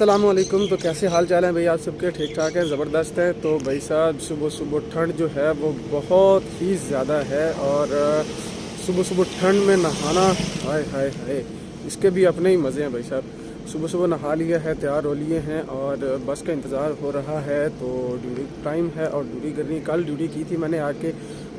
अस्सलाम वालेकुम। तो कैसे हाल चाल हैं भाई आप सबके? ठीक ठाक हैं, ज़बरदस्त हैं। तो भाई साहब सुबह सुबह ठंड जो है वो बहुत ही ज़्यादा है और सुबह सुबह ठंड में नहाना, हाय हाय हाय, इसके भी अपने ही मज़े हैं भाई साहब। सुबह सुबह नहा लिया है, तैयार हो लिए हैं और बस का इंतज़ार हो रहा है। तो ड्यूटी टाइम है और ड्यूटी करनी, कल ड्यूटी की थी मैंने आके,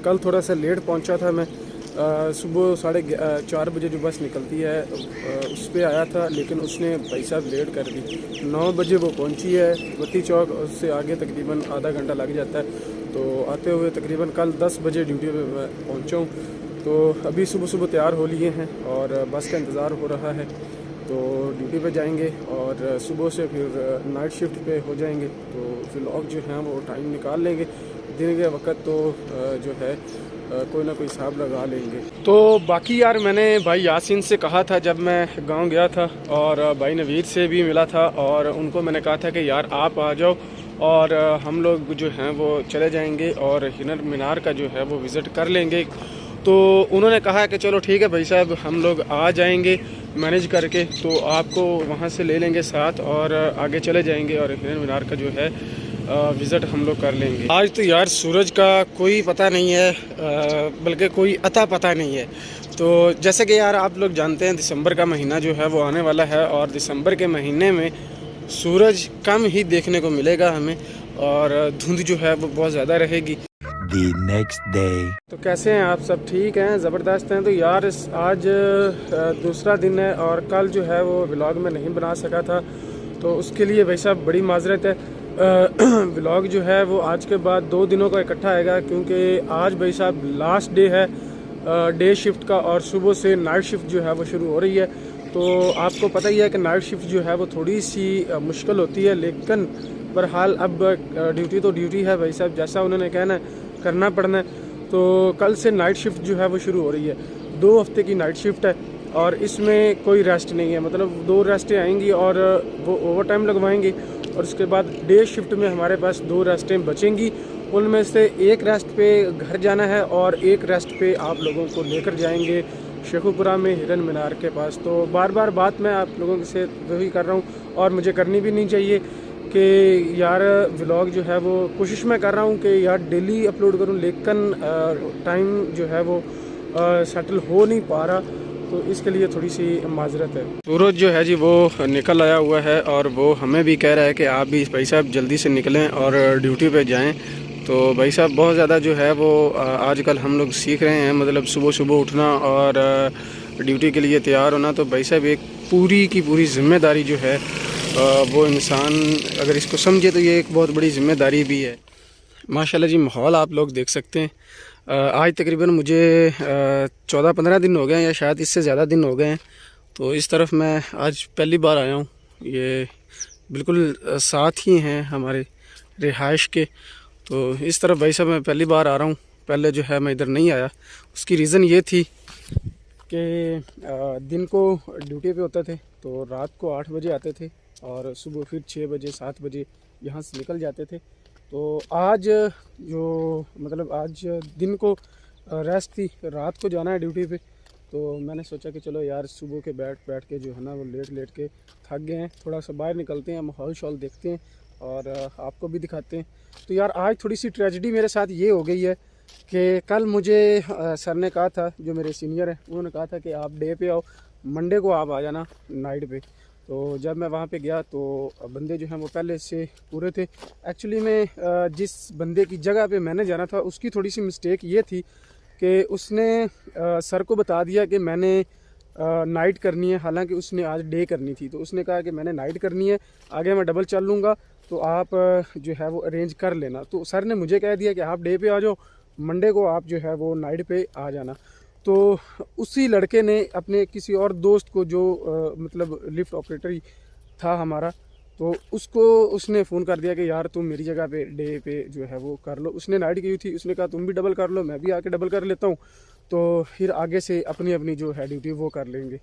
कल थोड़ा सा लेट पहुंचा था मैं। सुबह 4:30 बजे जो बस निकलती है उस पर आया था, लेकिन उसने भाई साहब लेट कर दी। 9 बजे वो पहुंची है बत्ती चौक, उससे आगे तकरीबन आधा घंटा लग जाता है। तो आते हुए तकरीबन कल 10 बजे ड्यूटी पे मैं पहुंचा हूँ। तो अभी सुबह सुबह तैयार हो लिए हैं और बस का इंतज़ार हो रहा है। तो ड्यूटी पे जाएंगे और सुबह से फिर नाइट शिफ्ट पे हो जाएंगे। तो व्लॉग जो हैं वो टाइम निकाल लेंगे, दिन के वक्त तो जो है कोई ना कोई हिसाब लगा लेंगे। तो बाकी यार मैंने भाई यासीन से कहा था जब मैं गांव गया था, और भाई नवीद से भी मिला था, और उनको मैंने कहा था कि यार आप आ जाओ और हम लोग जो हैं वो चले जाएंगे और हिनर मीनार का जो है वो विज़िट कर लेंगे। तो उन्होंने कहा कि चलो ठीक है भाई साहब, हम लोग आ जाएंगे मैनेज करके, तो आपको वहाँ से ले लेंगे साथ और आगे चले जाएंगे और हिनर मीनार का जो है विज़िट हम लोग कर लेंगे। आज तो यार सूरज का कोई पता नहीं है, बल्कि कोई अता पता नहीं है। तो जैसे कि यार आप लोग जानते हैं दिसंबर का महीना जो है वो आने वाला है, और दिसंबर के महीने में सूरज कम ही देखने को मिलेगा हमें, और धुंध जो है वो बहुत ज़्यादा रहेगी। The next day. तो कैसे हैं आप सब? ठीक हैं, ज़बरदस्त हैं। तो यार आज दूसरा दिन है और कल जो है वो व्लॉग में नहीं बना सका था, तो उसके लिए भाई साहब बड़ी माजरत है। व्लॉग जो है वो आज के बाद 2 दिनों का इकट्ठा आएगा, क्योंकि आज भाई साहब लास्ट डे है डे शिफ्ट का, और सुबह से नाइट शिफ्ट जो है वो शुरू हो रही है। तो आपको पता ही है कि नाइट शिफ्ट जो है वो थोड़ी सी मुश्किल होती है, लेकिन बहरहाल अब ड्यूटी तो ड्यूटी है भाई साहब, जैसा उन्होंने कहना है करना पड़ना है। तो कल से नाइट शिफ्ट जो है वो शुरू हो रही है। 2 हफ्ते की नाइट शिफ्ट है और इसमें कोई रेस्ट नहीं है, मतलब 2 रेस्टें आएंगी और वो ओवर टाइम लगवाएंगे, और उसके बाद डे शिफ्ट में हमारे पास 2 रेस्टें बचेंगी। उनमें से एक रेस्ट पे घर जाना है और एक रेस्ट पे आप लोगों को लेकर जाएंगे शेखुपुरा में हिरन मीनार के पास। तो बार बार बात मैं आप लोगों से वही कर रहा हूँ, और मुझे करनी भी नहीं चाहिए कि यार व्लॉग जो है वो कोशिश मैं कर रहा हूँ कि यार डेली अपलोड करूँ, लेकिन टाइम जो है वो सेटल हो नहीं पा रहा, तो इसके लिए थोड़ी सी माजरत है। सूरज जो है जी वो निकल आया हुआ है और वो हमें भी कह रहा है कि आप भी भाई साहब जल्दी से निकलें और ड्यूटी पे जाएं। तो भाई साहब बहुत ज़्यादा जो है वो आजकल हम लोग सीख रहे हैं, मतलब सुबह सुबह उठना और ड्यूटी के लिए तैयार होना। तो भाई साहब एक पूरी की पूरी ज़िम्मेदारी जो है वो इंसान अगर इसको समझे तो ये एक बहुत बड़ी ज़िम्मेदारी भी है। माशाल्लाह जी माहौल आप लोग देख सकते हैं। आज तकरीबन मुझे 14-15 दिन हो गए हैं, या शायद इससे ज़्यादा दिन हो गए हैं। तो इस तरफ मैं आज पहली बार आया हूँ। ये बिल्कुल साथ ही हैं हमारे रिहाइश के। तो इस तरफ भाई साहब मैं पहली बार आ रहा हूँ, पहले जो है मैं इधर नहीं आया। उसकी रीज़न ये थी कि दिन को ड्यूटी पे होते थे तो रात को 8 बजे आते थे और सुबह फिर 6 बजे 7 बजे यहाँ से निकल जाते थे। तो आज जो मतलब आज दिन को रेस्ट थी, रात को जाना है ड्यूटी पे। तो मैंने सोचा कि चलो यार सुबह के बैठ के जो है ना वो लेट के थक गए हैं, थोड़ा सा बाहर निकलते हैं, माहौल शौल देखते हैं और आपको भी दिखाते हैं। तो यार आज थोड़ी सी ट्रेजेडी मेरे साथ ये हो गई है कि कल मुझे सर ने कहा था, जो मेरे सीनियर हैं उन्होंने कहा था कि आप डे पे आओ, मंडे को आप आ जाना नाइट पे। तो जब मैं वहाँ पे गया तो बंदे जो हैं वो पहले से पूरे थे। एक्चुअली में जिस बंदे की जगह पे मैंने जाना था उसकी थोड़ी सी मिस्टेक ये थी कि उसने सर को बता दिया कि मैंने नाइट करनी है, हालांकि उसने आज डे करनी थी। तो उसने कहा कि मैंने नाइट करनी है, आगे मैं डबल चल लूँगा, तो आप जो है वो अरेंज कर लेना। तो सर ने मुझे कह दिया कि आप डे पे आ जाओ, मंडे को आप जो है वो नाइट पे आ जाना। तो उसी लड़के ने अपने किसी और दोस्त को जो मतलब लिफ्ट ऑपरेटर ही था हमारा, तो उसको उसने फ़ोन कर दिया कि यार तुम मेरी जगह पे डे पे जो है वो कर लो। उसने नाइट की थी, उसने कहा तुम भी डबल कर लो, मैं भी आके डबल कर लेता हूँ, तो फिर आगे से अपनी अपनी जो है ड्यूटी वो कर लेंगे।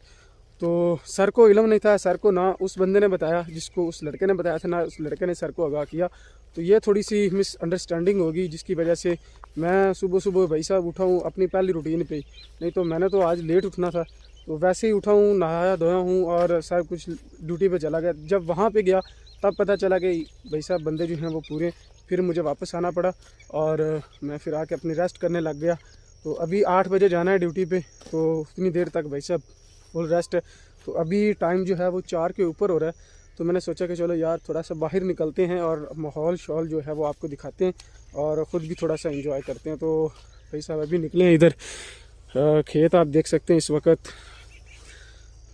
तो सर को इल्म नहीं था, सर को ना उस बंदे ने बताया जिसको उस लड़के ने बताया था, ना उस लड़के ने सर को आगाह किया। तो ये थोड़ी सी मिसअंडरस्टैंडिंग होगी, जिसकी वजह से मैं सुबह सुबह भाई साहब उठा हूँ अपनी पहली रूटीन पे। नहीं तो मैंने तो आज लेट उठना था, तो वैसे ही उठा हूँ, नहाया धोया हूँ और सब कुछ ड्यूटी पे चला गया। जब वहाँ पे गया तब पता चला कि भाई साहब बंदे जो हैं वो पूरे, फिर मुझे वापस आना पड़ा और मैं फिर आके अपनी रेस्ट करने लग गया। तो अभी 8 बजे जाना है ड्यूटी पे, तो उतनी देर तक भाई साहब फुल रेस्ट है। तो अभी टाइम जो है वो 4 के ऊपर हो रहा है। तो मैंने सोचा कि चलो यार थोड़ा सा बाहर निकलते हैं और माहौल शॉल जो है वो आपको दिखाते हैं और ख़ुद भी थोड़ा सा एंजॉय करते हैं। तो भाई साहब अभी निकले हैं इधर, खेत आप देख सकते हैं इस वक्त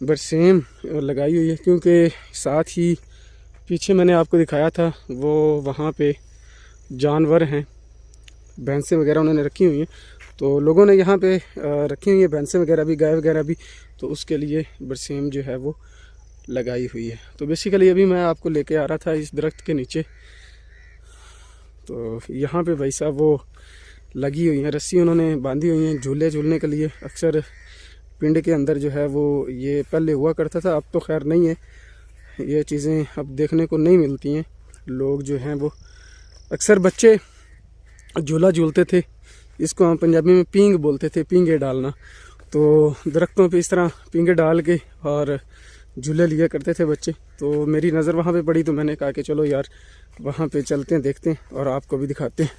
बरसेम लगाई हुई है, क्योंकि साथ ही पीछे मैंने आपको दिखाया था वो वहाँ पे जानवर हैं, भैंसें वगैरह उन्होंने रखी हुई हैं। तो लोगों ने यहाँ पे रखी हुई है भैंसें वगैरह भी, गाय वगैरह भी, तो उसके लिए बरसेम जो है वो लगाई हुई है। तो बेसिकली अभी मैं आपको लेके आ रहा था इस दरख्त के नीचे। तो यहाँ पे भाई साहब वो लगी हुई हैं, रस्सी उन्होंने बांधी हुई हैं झूले झूलने के लिए। अक्सर पिंड के अंदर जो है वो ये पहले हुआ करता था, अब तो खैर नहीं है, ये चीज़ें अब देखने को नहीं मिलती हैं। लोग जो हैं वो अक्सर बच्चे झूला झूलते थे, इसको हम पंजाबी में पींग बोलते थे, पींगे डालना। तो दरख्तों पे इस तरह पींगे डाल के और झूले लिया करते थे बच्चे। तो मेरी नज़र वहाँ पे पड़ी, तो मैंने कहा कि चलो यार वहाँ पे चलते हैं, देखते हैं और आपको भी दिखाते हैं।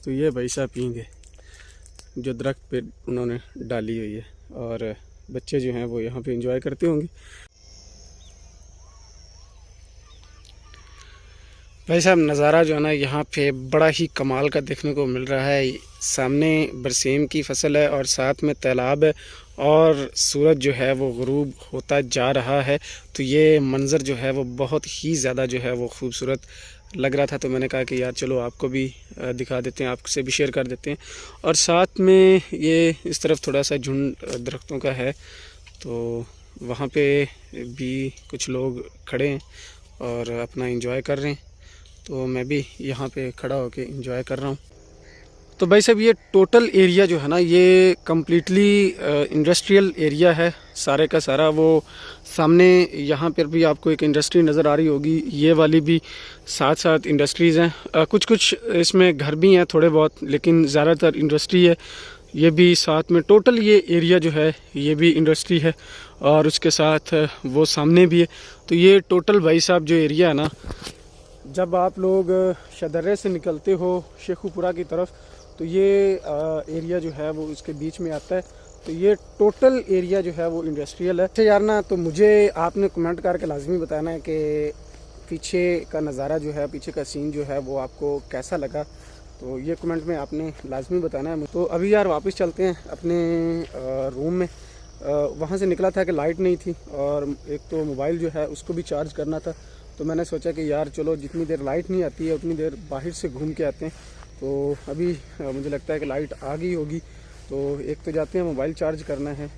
तो ये भाई साहब पींगे जो दरख्त पे उन्होंने डाली हुई है और बच्चे जो हैं वो यहाँ पे एंजॉय करते होंगे। भाई साहब नज़ारा जो है ना यहाँ पे बड़ा ही कमाल का देखने को मिल रहा है। सामने बरसेम की फसल है और साथ में तालाब है और सूरज जो है वो गुरूब होता जा रहा है। तो ये मंज़र जो है वो बहुत ही ज़्यादा जो है वो खूबसूरत लग रहा था। तो मैंने कहा कि यार चलो आपको भी दिखा देते हैं, आपसे भी शेयर कर देते हैं। और साथ में ये इस तरफ थोड़ा सा झुंड दरख्तों का है, तो वहाँ पे भी कुछ लोग खड़े हैं और अपना एंजॉय कर रहे हैं। तो मैं भी यहाँ पे खड़ा होके एंजॉय कर रहा हूँ। तो भाई साहब ये टोटल एरिया जो है ना ये कम्प्लीटली इंडस्ट्रियल एरिया है सारे का सारा। वो सामने यहाँ पर भी आपको एक इंडस्ट्री नज़र आ रही होगी, ये वाली भी साथ साथ इंडस्ट्रीज़ हैं। कुछ कुछ इसमें घर भी हैं थोड़े बहुत, लेकिन ज़्यादातर इंडस्ट्री है। ये भी साथ में टोटल ये एरिया जो है ये भी इंडस्ट्री है और उसके साथ वो सामने भी है। तो ये टोटल भाई साहब जो एरिया है ना, जब आप लोग शदर्रे से निकलते हो शेखुपुरा की तरफ, तो ये एरिया जो है वो उसके बीच में आता है। तो ये टोटल एरिया जो है वो इंडस्ट्रियल है। अच्छा यार ना, तो मुझे आपने कमेंट करके लाजमी बताना है कि पीछे का नज़ारा जो है, पीछे का सीन जो है वो आपको कैसा लगा। तो ये कमेंट में आपने लाजमी बताना है। तो अभी यार वापस चलते हैं अपने रूम में। वहाँ से निकला था कि लाइट नहीं थी और एक तो मोबाइल जो है उसको भी चार्ज करना था। तो मैंने सोचा कि यार चलो जितनी देर लाइट नहीं आती है उतनी देर बाहर से घूम के आते हैं। तो अभी मुझे लगता है कि लाइट आ गई होगी, तो एक तो जाते हैं, मोबाइल चार्ज करना है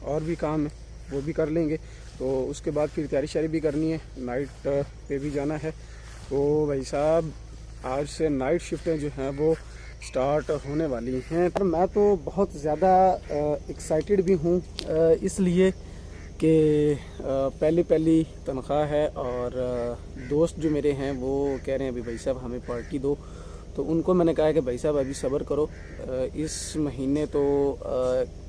और भी काम है वो भी कर लेंगे। तो उसके बाद फिर तैयारी शारी भी करनी है, नाइट पे भी जाना है। तो भाई साहब आज से नाइट शिफ्टें जो हैं वो स्टार्ट होने वाली हैं। पर मैं तो बहुत ज़्यादा एक्साइटेड भी हूँ, इसलिए कि पहली तनख्वाह है और दोस्त जो मेरे हैं वो कह रहे हैं अभी भाई साहब हमें पार्टी दो। तो उनको मैंने कहा कि भाई साहब अभी सब्र करो, इस महीने तो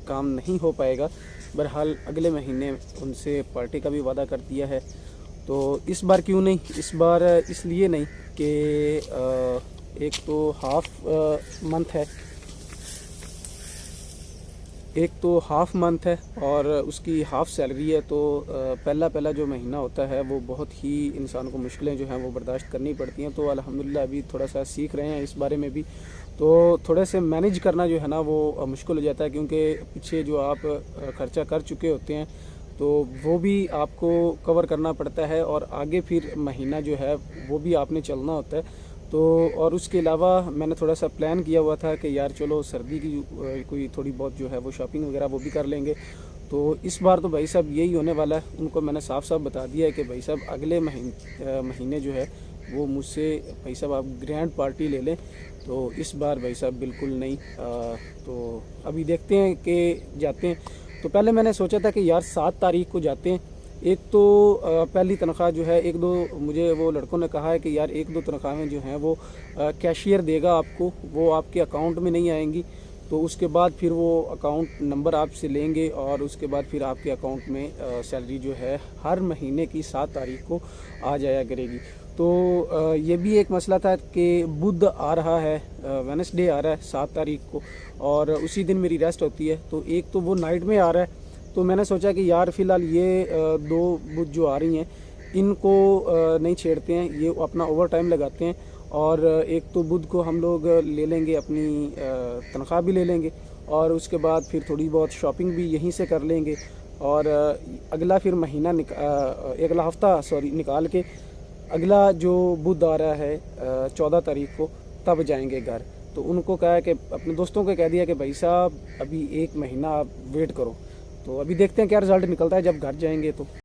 काम नहीं हो पाएगा, बहरहाल अगले महीने उनसे पार्टी का भी वादा कर दिया है। तो इस बार क्यों नहीं, इस बार इसलिए नहीं कि एक तो हाफ मंथ है और उसकी हाफ़ सैलरी है। तो पहला जो महीना होता है वो बहुत ही इंसान को मुश्किलें जो हैं वो बर्दाश्त करनी पड़ती हैं। तो अल्हम्दुलिल्लाह अभी थोड़ा सा सीख रहे हैं इस बारे में भी। तो थोड़े से मैनेज करना जो है ना वो मुश्किल हो जाता है, क्योंकि पीछे जो आप ख़र्चा कर चुके होते हैं तो वो भी आपको कवर करना पड़ता है और आगे फिर महीना जो है वो भी आपने चलना होता है। तो और उसके अलावा मैंने थोड़ा सा प्लान किया हुआ था कि यार चलो सर्दी की कोई थोड़ी बहुत जो है वो शॉपिंग वगैरह वो भी कर लेंगे। तो इस बार तो भाई साहब यही होने वाला है। उनको मैंने साफ बता दिया है कि भाई साहब अगले महीने जो है वो मुझसे भाई साहब आप ग्रैंड पार्टी ले लें। तो इस बार भाई साहब बिल्कुल नहीं। तो अभी देखते हैं कि जाते हैं। तो पहले मैंने सोचा था कि यार 7 तारीख को जाते हैं। एक तो पहली तनख्वाह जो है, 1-2 मुझे वो लड़कों ने कहा है कि यार 1-2 तनख्वाहें जो हैं वो कैशियर देगा आपको, वो आपके अकाउंट में नहीं आएंगी। तो उसके बाद फिर वो अकाउंट नंबर आपसे लेंगे और उसके बाद फिर आपके अकाउंट में सैलरी जो है हर महीने की 7 तारीख को आ जाया करेगी। तो ये भी एक मसला था कि बुध आ रहा है, वेडनेसडे आ रहा है 7 तारीख को, और उसी दिन मेरी रेस्ट होती है। तो एक तो वो नाइट में आ रहा है, तो मैंने सोचा कि यार फ़िलहाल ये 2 बुध जो आ रही हैं इनको नहीं छेड़ते हैं, ये अपना ओवर टाइम लगाते हैं। और एक तो बुध को हम लोग ले लेंगे, अपनी तनख्वाह भी ले लेंगे और उसके बाद फिर थोड़ी बहुत शॉपिंग भी यहीं से कर लेंगे। और अगला फिर महीना अगला हफ़्ता निकाल के अगला जो बुध आ रहा है 14 तारीख को, तब जाएंगे घर। तो उनको कहा है कि अपने दोस्तों को कह दिया कि भाई साहब अभी 1 महीना आप वेट करो। तो अभी देखते हैं क्या रिज़ल्ट निकलता है जब घर जाएंगे तो।